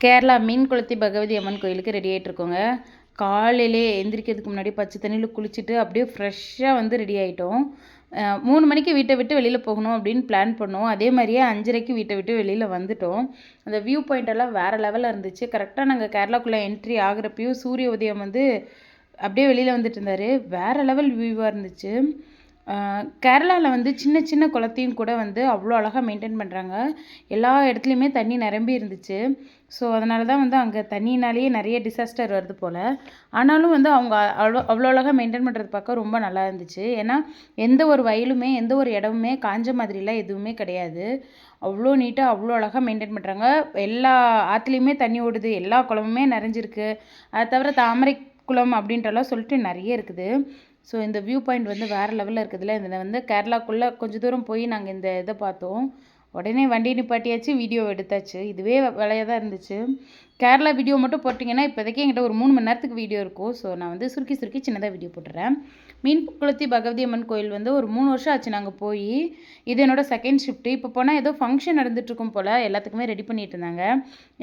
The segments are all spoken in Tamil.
கேரளா மீன் குளத்தி பகவதி அம்மன் கோயிலுக்கு ரெடி ஆகிட்ருக்கோங்க. காலையிலே எந்திரிக்கிறதுக்கு முன்னாடி பச்சை தண்ணியில் குளிச்சுட்டு அப்படியே ஃப்ரெஷ்ஷாக வந்து ரெடி ஆகிட்டோம். 3 மணிக்கு வீட்டை விட்டு வெளியில் போகணும் அப்படின்னு பிளான் பண்ணோம். அதே மாதிரியே 5:30க்கு வீட்டை விட்டு வெளியில் வந்துட்டோம். அந்த வியூ பாயிண்டெல்லாம் வேறு லெவலில் இருந்துச்சு. கரெக்டாக நாங்கள் கேரளாக்குள்ளே என்ட்ரி ஆகிறப்பையும் சூரிய உதயம் வந்து அப்படியே வெளியில் வந்துட்டு இருந்தார். வேறு லெவல் வியூவாக இருந்துச்சு. கேரளாவில் வந்து சின்ன சின்ன குளத்தையும் கூட வந்து அவ்வளோ அழகாக மெயின்டைன் பண்ணுறாங்க. எல்லா இடத்துலையுமே தண்ணி நிரம்பி இருந்துச்சு. ஸோ அதனால தான் வந்து அங்கே தண்ணினாலேயே நிறைய டிசாஸ்டர் வருது போல். ஆனாலும் வந்து அவங்க அவ்வளோ அழகாக மெயின்டைன் பண்ணுறது பார்க்க ரொம்ப நல்லா இருந்துச்சு. ஏன்னா எந்த ஒரு வயலுமே எந்த ஒரு இடமுமே காஞ்ச மாதிரிலாம் எதுவுமே கிடையாது. அவ்வளோ நீட்டாக அவ்வளோ அழகாக மெயின்டைன் பண்ணுறாங்க. எல்லா ஆற்றுலையுமே தண்ணி ஓடுது, எல்லா குளமுமே நிறைஞ்சிருக்கு. அதை தவிர தாமரை குளம் அப்படின்றலாம் சொல்லிட்டு நிறைய இருக்குது. ஸோ இந்த வியூ பாயிண்ட் வந்து வேறு லெவலில் இருக்குதுல்ல. இதில் வந்து கேரளாக்குள்ளே கொஞ்சம் தூரம் போய் நாங்கள் இந்த இதை பார்த்தோம். உடனே வண்டி நிப்பாட்டியாச்சு, வீடியோ எடுத்தாச்சு. இதுவே வேலையாக தான் இருந்துச்சு. கேரளா வீடியோ மட்டும் போட்டிங்கன்னா இப்போதைக்கு என்கிட்ட ஒரு 3 மணி நேரத்துக்கு வீடியோ இருக்கும். ஸோ நான் வந்து சுருக்கி சின்னதாக வீடியோ போட்டுறேன். மீன் குளத்தி பகவதி அம்மன் கோயில் வந்து ஒரு 3 வருஷம் ஆச்சு நாங்கள் போய். இது என்னோடய செகண்ட் ஷிஃப்ட்டு. இப்போ போனால் ஏதோ ஃபங்க்ஷன் நடந்துகிட்ருக்கும் போல். எல்லாத்துக்குமே ரெடி பண்ணிட்டு இருந்தாங்க.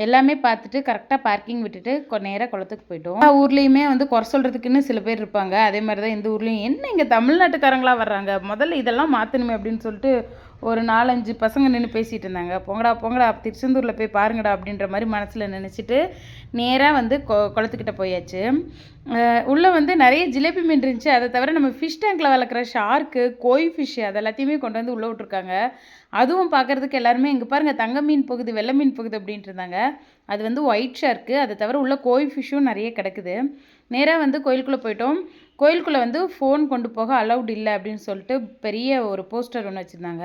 எல்லாமே பார்த்துட்டு கரெக்டாக பார்க்கிங் விட்டுட்டு நேராக குளத்துக்கு போயிட்டோம். எல்லா ஊர்லேயுமே வந்து குறை சொல்கிறதுக்குன்னு சில பேர் இருப்பாங்க. அதே மாதிரி தான் இந்த ஊர்லேயும் என்ன இங்கே தமிழ்நாட்டுக்காரங்களாக வர்றாங்க, முதல்ல இதெல்லாம் மாற்றணுமே அப்படின்னு சொல்லிட்டு ஒரு 4-5 பசங்க நின்று பேசிகிட்டு இருந்தாங்க. போங்கடா திருச்செந்தூரில் போய் பாருங்கடா அப்படின்ற மாதிரி மனசில் நினச்சிட்டு நேராக வந்து குளத்துக்கிட்ட போயாச்சு. உள்ளே வந்து நிறைய ஜிலேபி மீன் இருந்துச்சு. அதை தவிர நம்ம ஃபிஷ் டேங்கில் வளர்க்குற ஷார்க்கு, கோய் ஃபிஷ்ஷு அது எல்லாத்தையுமே கொண்டு வந்து உள்ளே விட்ருக்காங்க. அதுவும் பார்க்குறதுக்கு எல்லாருமே இங்கே பாருங்கள் தங்க மீன் போகுது, வெள்ளை மீன் போகுது அப்படின்ட்டு இருந்தாங்க. அது வந்து ஒயிட் ஷார்க்கு. அதை தவிர உள்ள கோய் ஃபிஷ்ஷும் நிறைய கிடக்குது. நேராக வந்து கோயிலுக்குள்ளே போயிட்டோம். கோயிலுக்குள்ளே வந்து ஃபோன் கொண்டு போக அலௌட் இல்லை அப்படின்னு சொல்லிட்டு பெரிய ஒரு போஸ்டர் ஒன்று வச்சுருந்தாங்க.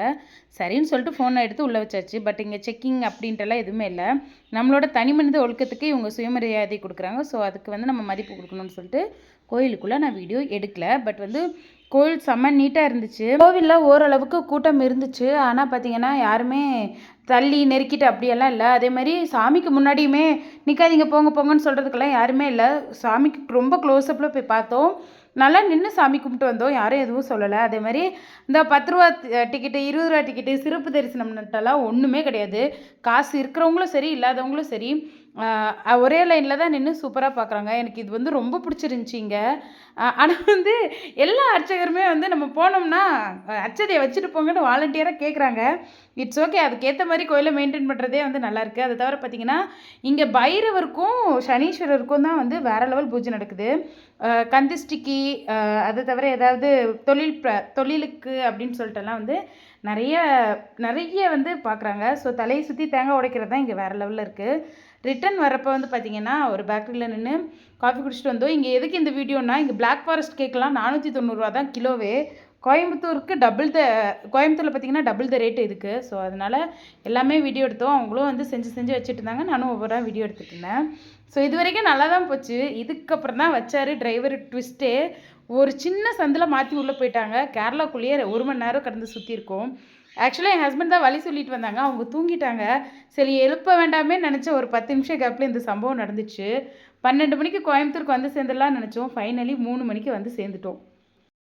சரின்னு சொல்லிட்டு ஃபோனை எடுத்து உள்ளே வச்சாச்சு. பட் இங்கே செக்கிங் அப்படின்ட்டுலாம் எதுவுமே இல்லை. நம்மளோட தனி மனித ஒழுக்கத்துக்கு இவங்க சுயமரியாதை கொடுக்குறாங்க. ஸோ அதுக்கு வந்து நம்ம மதிப்பு கொடுக்கணும்னு சொல்லிட்டு கோயிலுக்குள்ளே நான் வீடியோ எடுக்கலை. பட் வந்து கோயில் செம்ம நீட்டாக இருந்துச்சு. கோவிலில் ஓரளவுக்கு கூட்டம் இருந்துச்சு. ஆனால் பார்த்தீங்கன்னா யாருமே தள்ளி நெருக்கிட்டு அப்படியெல்லாம் இல்லை. அதே மாதிரி சாமிக்கு முன்னாடியுமே நிற்காதீங்க போங்கன்னு சொல்கிறதுக்கெல்லாம் யாருமே இல்லை. சாமிக்கு ரொம்ப க்ளோஸ்அப்பில் போய் பார்த்தோம். நல்லா நின்று சாமி கும்பிட்டு வந்தோம். யாரும் எதுவும் சொல்லலை. அதே மாதிரி இந்த 10 ரூபா டிக்கெட்டு, 20 ரூபா டிக்கெட்டு, சிறப்பு தரிசனம்னுட்டெல்லாம் ஒன்றுமே கிடையாது. காசு இருக்கிறவங்களும் சரி இல்லாதவங்களும் சரி ஒரே லைனில் தான் நின்று சூப்பராக பார்க்குறாங்க. எனக்கு இது வந்து ரொம்ப பிடிச்சிருந்துச்சி இங்கே. ஆனால் வந்து எல்லா அர்ச்சகருமே வந்து நம்ம போனோம்னா அச்சதையை வச்சுட்டு போங்கன்னு வாலண்டியராக கேட்குறாங்க. It's okay. அதுக்கேற்ற மாதிரி கோயிலை மெயின்டைன் பண்ணுறதே வந்து நல்லாயிருக்கு. அதை தவிர பார்த்திங்கன்னா இங்கே பைரவருக்கும் சனீஸ்வரருக்கும் தான் வந்து வேறு லெவல் பூஜை நடக்குது. கந்திஷ்டிக்கு அதை தவிர ஏதாவது தொழிலுக்கு அப்படின்னு சொல்லிட்டுலாம் வந்து நிறைய வந்து பார்க்குறாங்க. ஸோ தலையை சுற்றி தேங்காய் உடைக்கிறது தான் இங்கே வேறு லெவலில் இருக்குது. ரிட்டன் வரப்போ வந்து பார்த்திங்கன்னா ஒரு பேக்கரியில் நின்று காஃபி குடிச்சிட்டு வந்தோம். இங்கே எதுக்கு இந்த வீடியோனா, இங்கே பிளாக் ஃபாரஸ்ட் கேட்கலாம் 490 ரூபா தான் கிலோவே. கோயம்புத்தூருக்கு கோயம்புத்தூரில் பார்த்திங்கன்னா டபுள் த ரேட்டு இருக்குது. ஸோ அதனால் எல்லாமே வீடியோ எடுத்தோம். அவங்களும் வந்து செஞ்சு வச்சுட்டு இருந்தாங்க. நானும் ஒவ்வொரு வீடியோ எடுத்துகிட்டு இருந்தேன். ஸோ இது வரைக்கும் நல்லா தான் போச்சு. இதுக்கப்புறம் தான் வச்சார் டிரைவர் ட்விஸ்ட்டே. ஒரு சின்ன சந்தில் மாற்றி உள்ளே போயிட்டாங்க. கேரளாக்குள்ளேயே 1 மணி நேரம் கடந்து சுற்றிருக்கோம். ஆக்சுவலாக என் ஹஸ்பண்ட் தான் வழி சொல்லிட்டு வந்தாங்க. அவங்க தூங்கிட்டாங்க. சரி எழுப்ப வேண்டாமே நினச்ச ஒரு 10 நிமிஷம் கேப்பில் இந்த சம்பவம் நடந்துச்சு. 12 மணிக்கு கோயம்புத்தூருக்கு வந்து சேர்ந்துடலாம்னு நினச்சோம். ஃபைனலி 3 மணிக்கு வந்து சேர்ந்துட்டோம்.